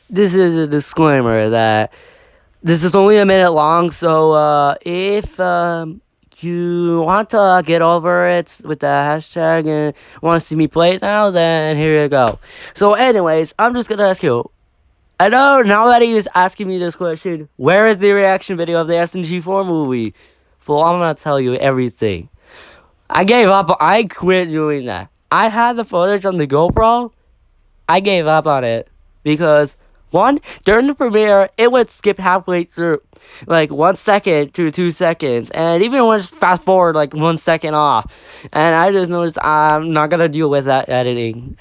this is a disclaimer that this is only a minute long, so if you want to get over it with the hashtag and want to see me play it now, then here you go. So anyways, I'm just gonna ask you, I know nobody is asking me this question, where is the reaction video of the SNG4 movie? Well, I'm gonna tell you everything. I gave up. I quit doing that. I had the footage on the GoPro. I gave up on it because one, during the premiere, it would skip halfway through, like 1 second to 2 seconds, and even when fast forward like 1 second off, and I just noticed I'm not gonna deal with that editing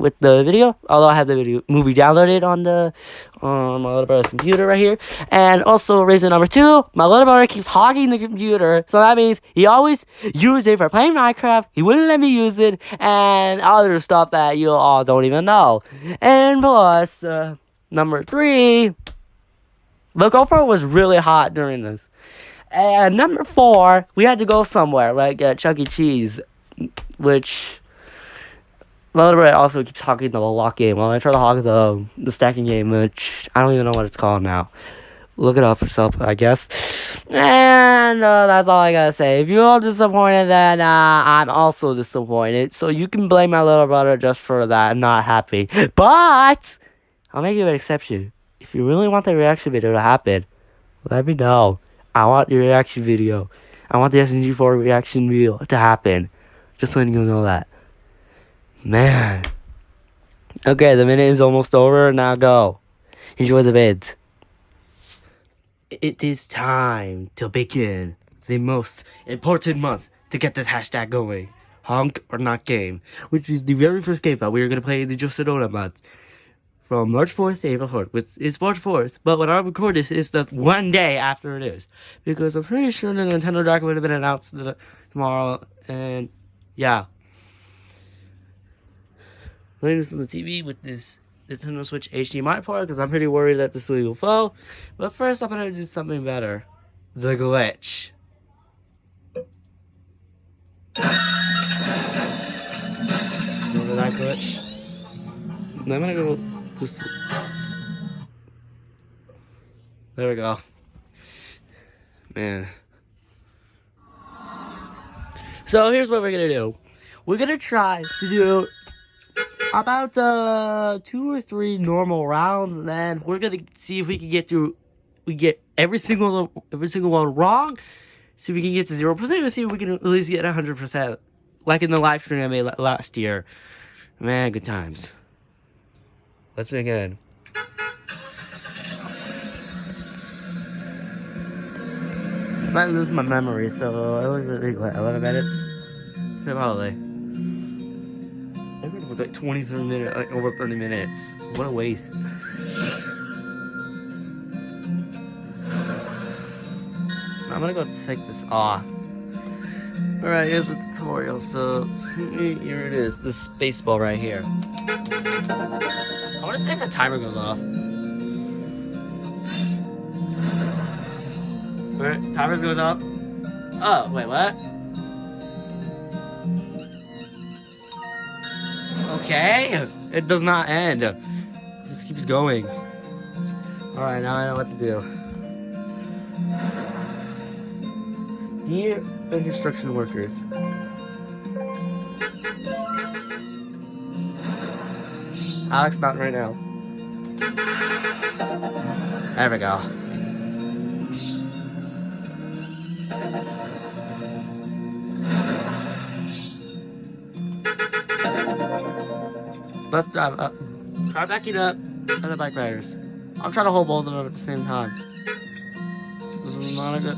with the video. Although I have the video movie downloaded on my little brother's computer right here, and also reason number two, my little brother keeps hogging the computer, so that means he always used it for playing Minecraft. He wouldn't let me use it, and other stuff that you all don't even know, and plus. Number three, the GoPro was really hot during this. And number four, we had to go somewhere, like Chuck E. Cheese, which Loader also keeps talking the lock game. Well, I try to hog the stacking game, which I don't even know what it's called now. Look it up yourself, I guess. And that's all I gotta say. If you're all disappointed, then I'm also disappointed. So you can blame my little brother just for that. I'm not happy. But I'll make you an exception. If you really want the reaction video to happen, let me know. I want your reaction video. I want the SNG4 reaction video to happen. Just letting you know that. Man. Okay, the minute is almost over. Now go. Enjoy the vids. It is time to begin the most important month to get this hashtag going. Honk or Not Game. Which is the very first game that we are going to play in the Just Sedona month. From March 4th to April 4th. It's March 4th, but when I record this, it's the one day after it is. Because I'm pretty sure the Nintendo Direct would have been announced tomorrow, and yeah. Playing this on the TV with this Nintendo Switch HDMI port, because I'm pretty worried that this will fall. But first, I'm going to do something better. The glitch. Remember that glitch? I'm going to go... There we go. Man. So here's what we're gonna do. We're gonna try to do about 2 or 3 normal rounds, and then we're gonna see if we can get through. We get every single one wrong. See if we can get to 0%. And see if we can at least get 100%, like in the live stream I made last year. Man, good times. Let's begin. This might lose my memory, so it was really like 11 minutes. Yeah, probably. I think it was like 23 minutes, like over 30 minutes. What a waste. I'm gonna go take this off. Alright, here's the tutorial. So, here it is, this baseball right here. I want to see if the timer goes off. Alright, timer goes up. Oh, wait, what? Okay, it does not end. It just keeps going. Alright, now I know what to do. Dear construction workers. Alex, not right now. There we go. Let's drive up. Try backing up and the bike riders. I'm trying to hold both of them at the same time. This is not a good...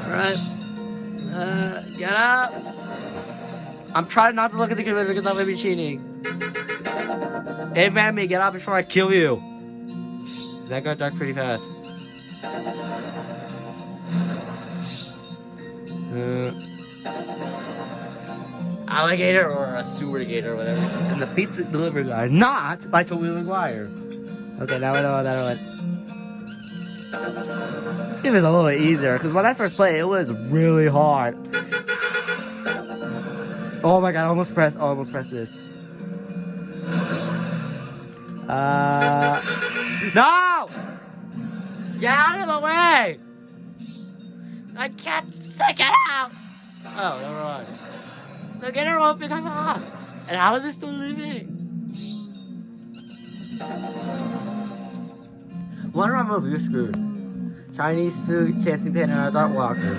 Alright. Get up! I'm trying not to look at the computer because I'm gonna be cheating. Hey man, me, get out before I kill you. That got dark pretty fast. Alligator or a sewer gator or whatever. And the pizza delivery guy, not by Tobey Maguire. Okay, now I know how that went. This game is a little bit easier because when I first played, it was really hard. Oh my god, I almost pressed this. No! Get out of the way! I can't stick it out! Oh, never mind. The gator won't become off. And how is it still living? One wrong move, you're screwed. Chinese food, chancing pin, and a dart walker.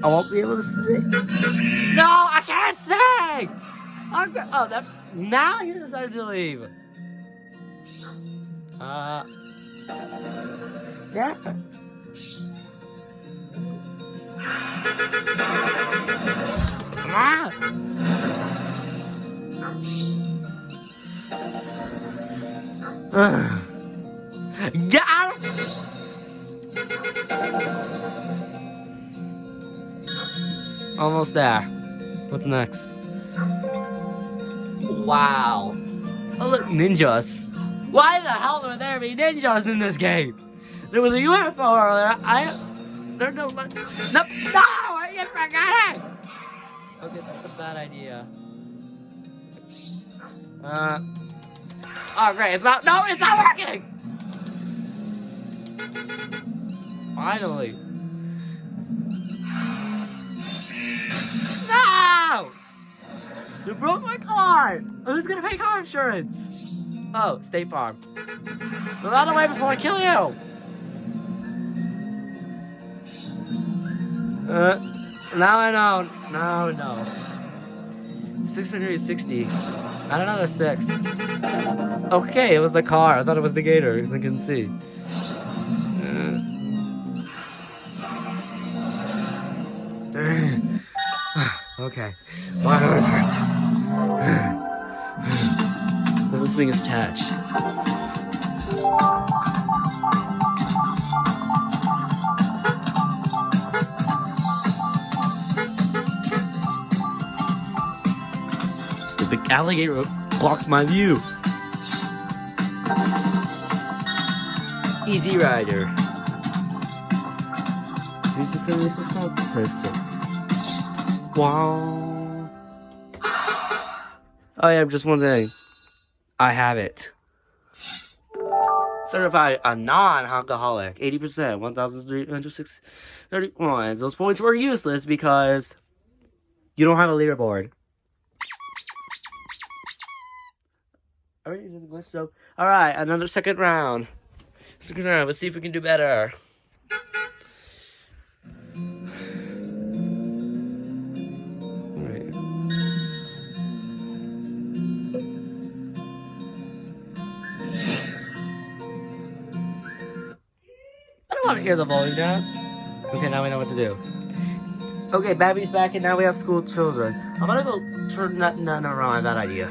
I won't be able to sing. No, I can't sing! Oh, that. Now you decided to leave. Yeah. Ah. Get out! Almost there. What's next? Wow. Oh look, ninjas. Why the hell are there be ninjas in this game? There was a UFO earlier. There's no. No! I just forgot it! Okay, that's a bad idea. Oh great, it's not. No, it's not working! Finally. No! You broke my car! Who's gonna pay car insurance? Oh, State Farm. Move out of the way before I kill you! Now I know. Now I know. 660. Add another 6. Okay, it was the car. I thought it was the gator because I couldn't see. Okay. My arms hurt. This thing is attached. Stupid alligator blocked my view. Easy Rider. 376 months person. Wow. Oh yeah, just one thing. I have it. Certified a non-alcoholic. 80%. 1,330 points. Those points were useless because you don't have a leaderboard. Alright, another second round. Let's see if we can do better. I don't want to hear the volume down. Okay, now we know what to do. Okay, Babby's back, and now we have school children. I'm gonna go turn that. No, never mind, bad idea.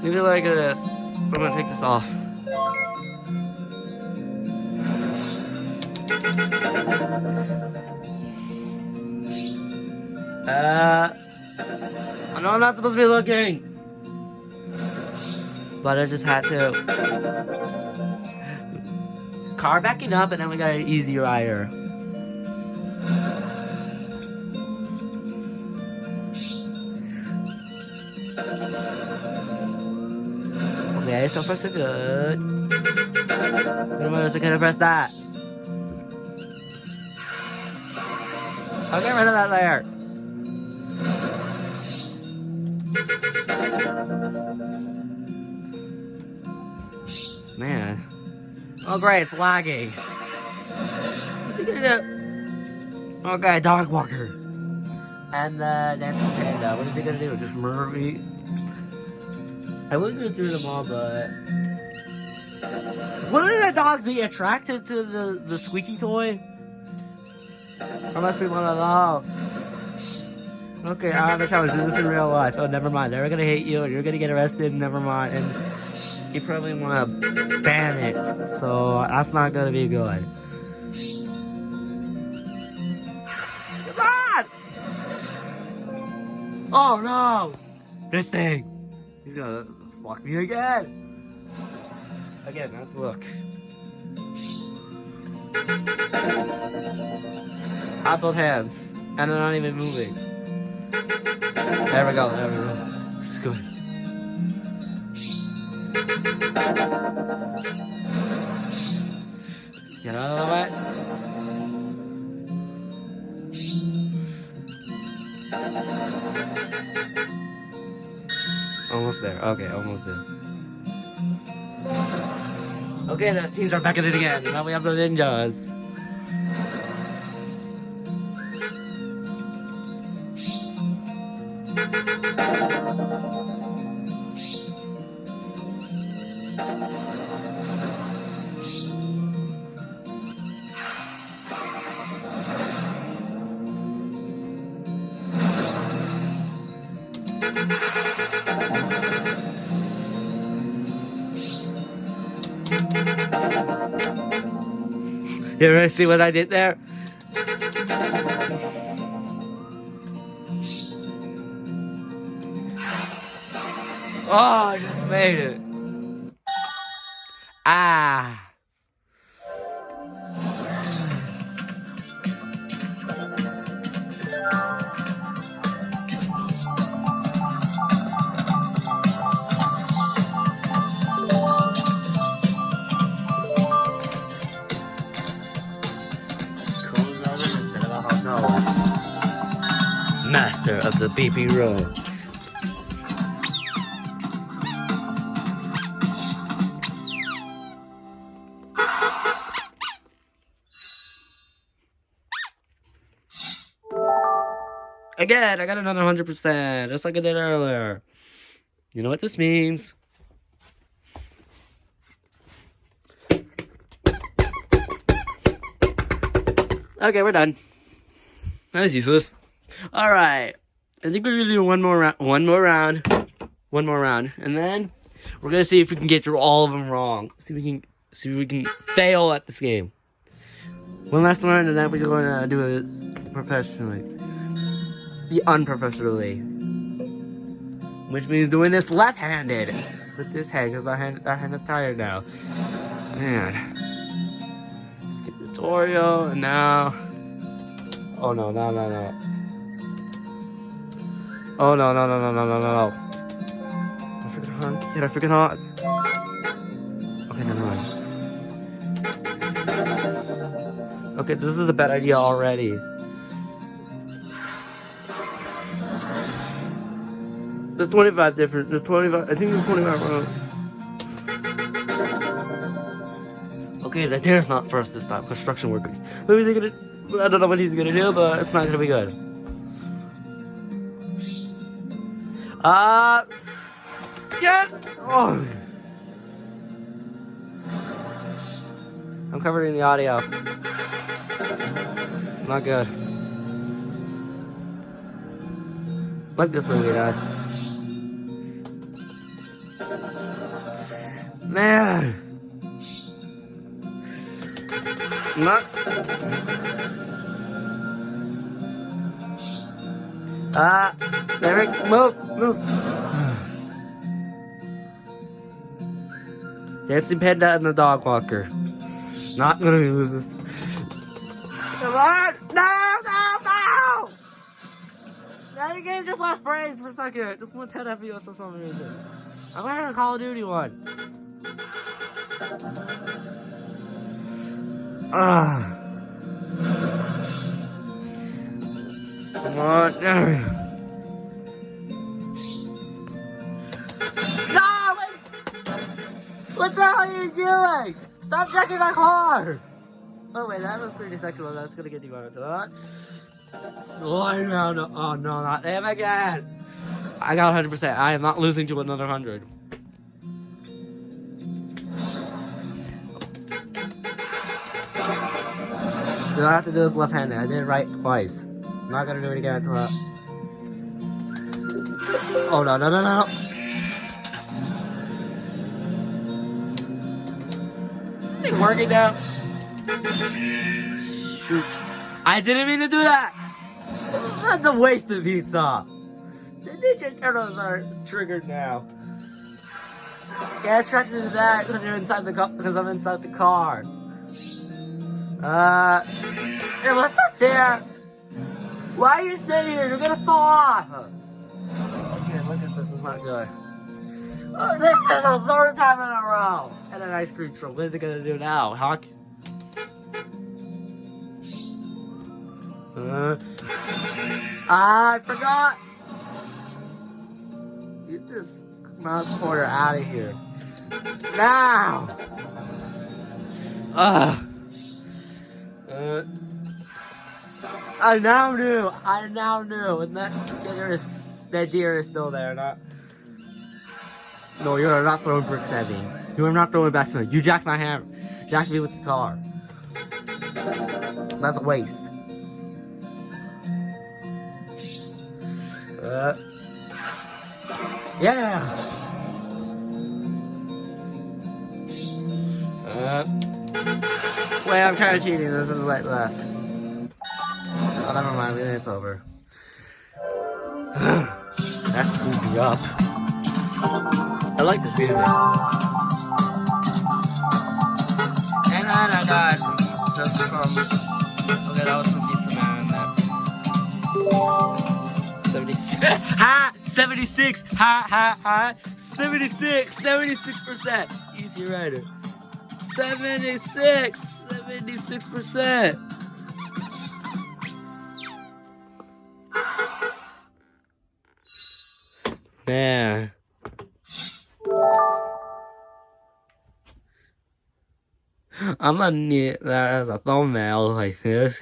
Maybe like this. I'm gonna take this off. I know I'm not supposed to be looking, but I just had to. Car backing up, and then we got an Easy Rider. Okay, so far so good. I'm gonna press that. I'll get rid of that layer. Man. Oh great, it's lagging. What's he gonna do? Okay, dog walker. And the dancing panda. What is he gonna do? Just murder me? I would go through them all, but what are the dogs? Are you attracted to the squeaky toy? Or must be one of those. Okay, I have a challenge. Do this in real life. Oh, never mind. They're gonna hate you, and you're gonna get arrested. Never mind. And you probably want to ban it, so that's not gonna be good. Come on! Oh no! This thing. He's gonna block me again. Again, let's look. Out both hands, and they're not even moving. There we go. There we go. It's good. Get out of the way. Almost there. Okay, almost there. Okay, the teams are back at it again. Now we have the ninjas. You ready to see what I did there? Oh, I just made it. Ah. Master of the BP Road. Again, I got another 100%, just like I did earlier. You know what this means? Okay, we're done. That was useless. All right, I think we're gonna do one more round, and then we're gonna see if we can get through all of them wrong. See if we can fail at this game. One last one, and then we're gonna do this professionally, unprofessionally, which means doing this left-handed with this hand because our hand is tired now. Man, skip the tutorial, and now. Oh no. Oh no. I freaking Honk. Did I freaking Honk? Okay, never mind. Okay, this is a bad idea already. There's 25 different. There's 25. I think there's 25 rounds. Okay, the deer's not first this time. Construction workers. Maybe they're gonna. I don't know what he's gonna do, but it's not gonna be good. Get! Oh. I'm covering the audio. Not good. Like this movie does. Man. Not. There it. Move. Dancing Panda and the dog walker. Not gonna lose this. Come on! No! Now the game just lost frames for a second. Just went 10 FPS for some reason. I'm wearing a Call of Duty one. Come on. No! What the hell are you doing? Stop checking my car! Oh wait, that was pretty sexual. That's gonna get you out of that. Oh no. Oh no, not him again. I got 100%. I am not losing to another 100. So I have to do this left-handed. I did it right twice. I'm not gonna do it again until I... Oh no. Is this thing working now? Shoot. I didn't mean to do that! That's a waste of pizza! The Ninja Turtles are triggered now. Get attracted to that because you're inside the car. Because I'm inside the car. Hey, what's up there? Why are you sitting here? You're gonna fall off! Okay, look at this. It's not good. This is the third time in a row. And an ice cream truck. What is it gonna do now, Honk? I forgot. Get this mouse quarter out of here. Now. I now knew. And that deer is still there, not. No, you are not throwing bricks at me. You are not throwing back to me. You jacked my hammer. Jacked me with the car. That's a waste. Yeah. Wait, I'm kind of cheating. This is right left. Oh, never mind. It's over. That screwed me up. I like this music. And then I got just from. Okay, that was from Pizza Man. That 76. Ha! 76. Ha! 76%. Easy Rider. 76%. Man. I'm gonna need that as a thumbnail like this.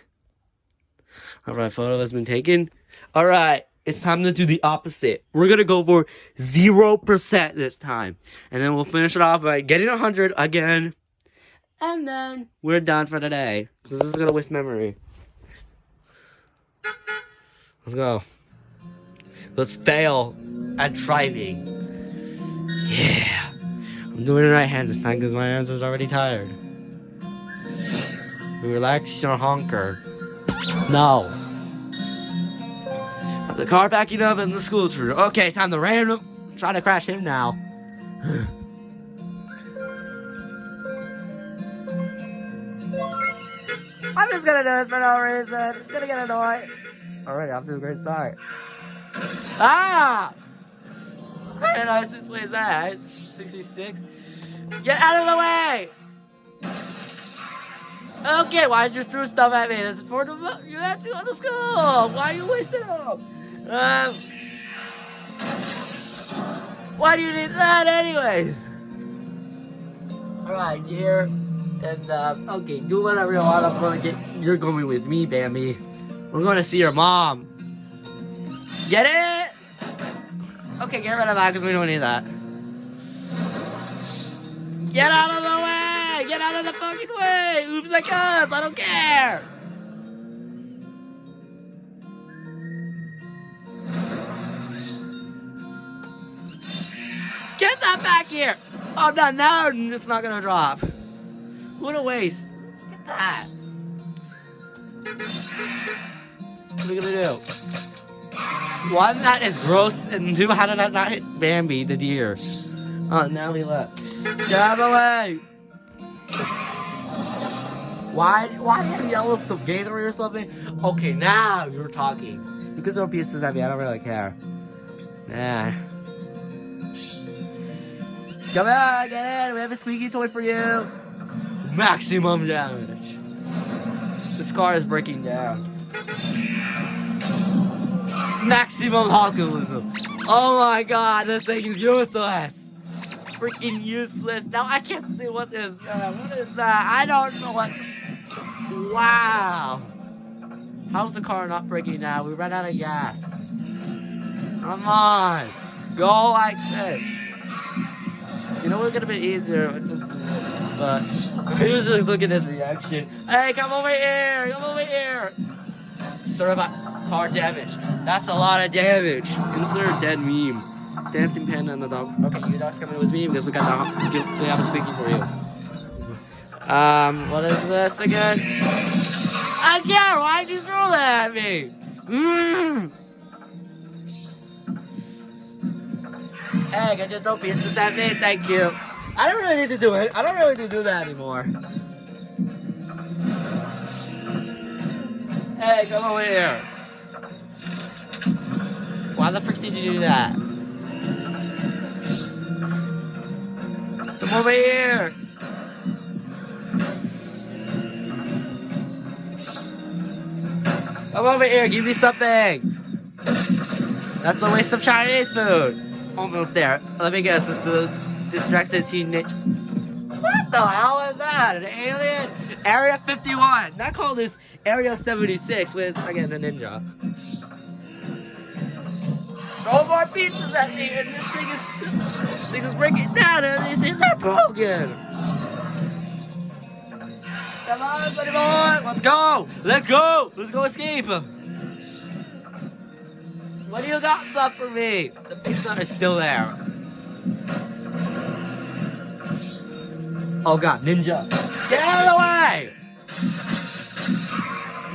Alright, photo has been taken. Alright, it's time to do the opposite. We're gonna go for 0% this time. And then we'll finish it off by getting 100 again. And then we're done for the day. Because this is gonna waste memory. Let's go. Let's fail at driving. Yeah. I'm doing it right hand this time because my hands is already tired. Relax your honker. No. The car backing up and the school shooter. Okay, time to random. Try to crash him now. I'm just gonna do this for no reason. It's gonna get annoying. Alright, off to a great start. Ah! What kind of license plate is that? It's 66. Get out of the way! Okay, why'd you throw stuff at me? This is for the you have to go to school. Why are you wasting them? Why do you need that anyways? Alright, dear. And okay, do whatever you want. You're going with me, Bambi. We're going to see your mom. Get it? Okay, get rid of that because we don't need that. Get out of the way! Get out of the fucking way! Oops, I cuss! I don't care! Get that back here! Oh, no, now it's not gonna drop. What a waste. Look at that. What are we gonna do? One, that is gross, and two, how did that not hit Bambi, the deer? Oh, now he left. Get out of the way! Why have yellow stuff Gatorade or something? Okay, now you're talking. You can throw pieces at me, I don't really care. Nah. Come on, get in! We have a squeaky toy for you! Maximum damage. This car is breaking down. Maximum alcoholism. Oh my god, this thing is useless. Freaking useless. Now I can't see what is that. What is that? I don't know what. Wow. How's the car not breaking down? We ran out of gas. Come on. Go like this. You know what's gonna be easier? But usually look at this reaction. Hey, come over here! Come over here! Sorry about car damage. That's a lot of damage. Insert dead meme. Dancing panda and the dog. Okay, your dog's coming with me because we have a speaking for you. What is this again? Again, why'd you throw that at me? Hey, I just throw pizzas at me, thank you. I don't really need to do it. I don't really need to do that anymore. Hey, come over here. Why the frick did you do that? over here. Come over here, give me something. That's a waste of Chinese food. Almost there. Let me guess, it's a distracted teenage. What the hell is that? An alien? Area 51. Not call this Area 76 with, again, a ninja. Throw more pizzas at me, and this thing is breaking down, and these things are broken. Come on, buddy boy. Let's go. Let's go. Let's go escape. What do you got stuff for me? The pizza is still there. Oh god, ninja. Get out of the way!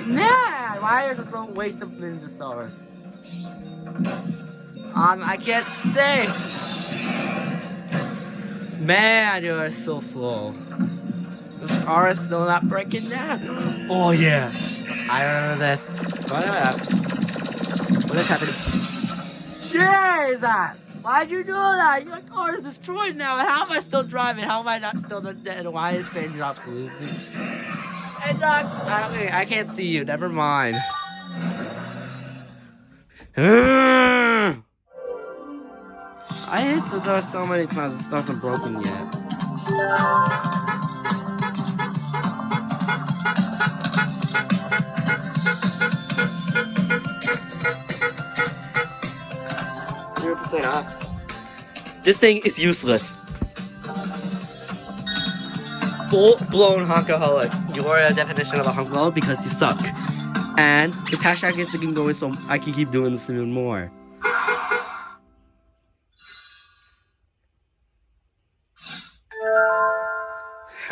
Man, why is it so waste of ninja stars? I can't say. Man, you are so slow. This car is still not breaking down. Oh yeah, I remember this. What is happening? Jesus! Why'd you do that? Your car is destroyed now, and how am I still driving? How am I not still dead? And why is fan drops losing? Hey, Doc! I can't see you. Never mind. I hit the door so many times, it's not broken yet. 0% off. This thing is useless. Full-blown honkaholic. You are a definition of a honkaholic because you suck. And this hashtag is keep going, so I can keep doing this even more.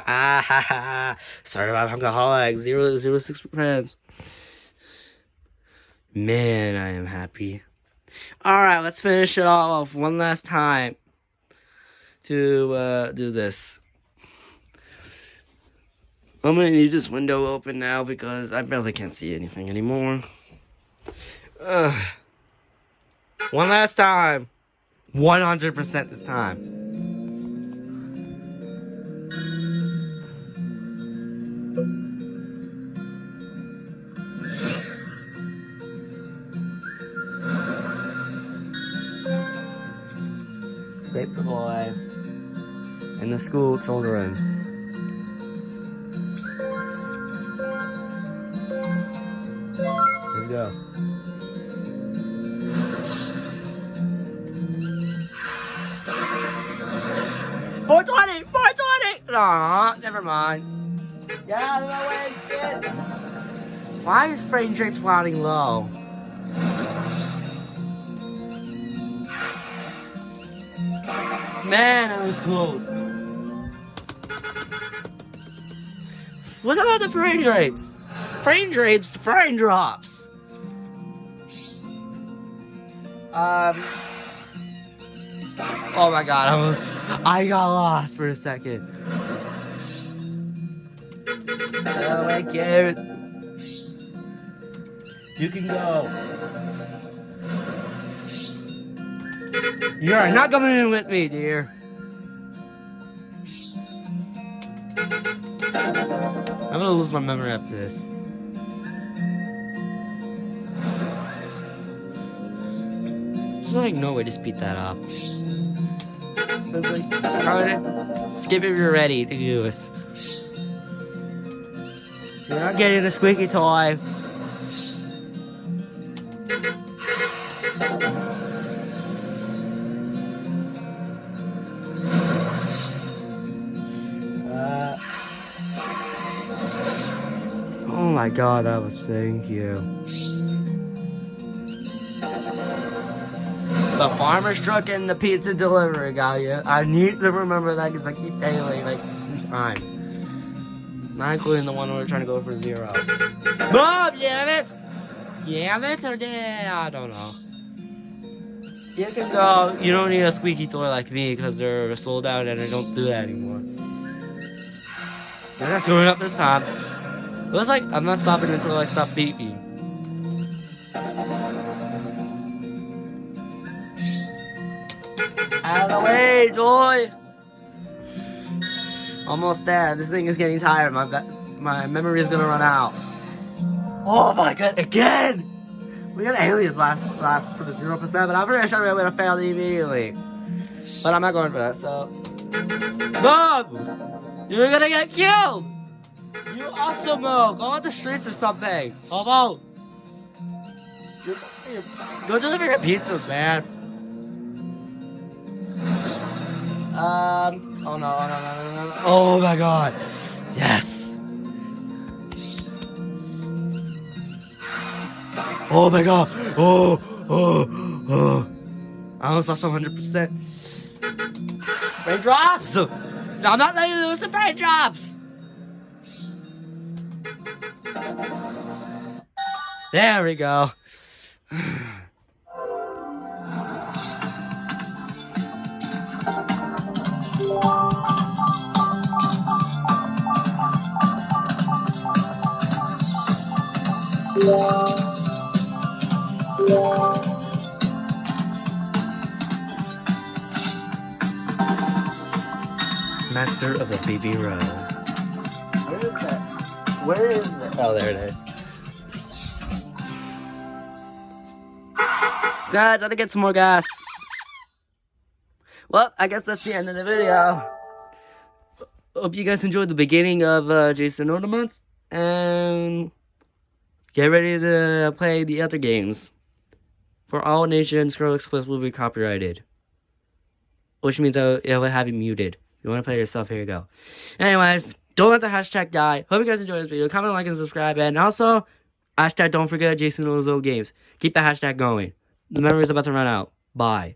Ah ha ha. Sorry about honkaholic. 0.06%. Man, I am happy. Alright, let's finish it all off one last time to do this. I'm gonna need this window open now because I barely can't see anything anymore. One last time. 100% this time. Save the boy and the school children. Let's go. $4.20! $4.20! Aw, never mind. Get out of the way, kid! Why is frame rate sliding low? Man, I was close. What about the frame drapes? Frame drapes, frame drops. Oh my god, I got lost for a second. Oh my god. You can go. You are not coming in with me, dear. I'm gonna lose my memory after this. There's like no way to speed that up. Like, skip if you're ready to do this. You're not getting the squeaky toy. Oh my god, that was thank you. The farmer's truck and the pizza delivery guy. Yeah, I need to remember that because I keep failing like 2 times. Not including the one where we're trying to go for 0. Bob, damn it! Damn it or damn, I don't know. You can go. You don't need a squeaky toy like me because they're sold out and I don't do that anymore. They're not screwing up this time. It was like I'm not stopping until I stop beeping. Out of the way, boy! Almost there. This thing is getting tired. My memory is gonna run out. Oh my god, again! We got aliens last for the 0%, but I'm pretty sure we're gonna fail immediately. But I'm not going for that, so. Boom! You're gonna get killed! You awesome milk! Go on the streets or something! Come on! Go deliver your pizzas, man! Oh no. Oh my god! Yes! Oh my god! Oh! I almost lost 100%. Raindrops! I'm not letting you lose the raindrops! There we go. Master of the BB Road. Where is that? Where is that? Oh, there it is. Guys, gotta get some more gas. Well, I guess that's the end of the video. Hope you guys enjoyed the beginning of Jason Ornaments. And get ready to play the other games. For all nations, Scroll Express will be copyrighted. Which means it will have you muted. If you want to play yourself, here you go. Anyways, don't let the hashtag die. Hope you guys enjoyed this video. Comment, like, and subscribe. And also, hashtag don't forget Jason Ozo Games. Keep the hashtag going. The memory is about to run out. Bye.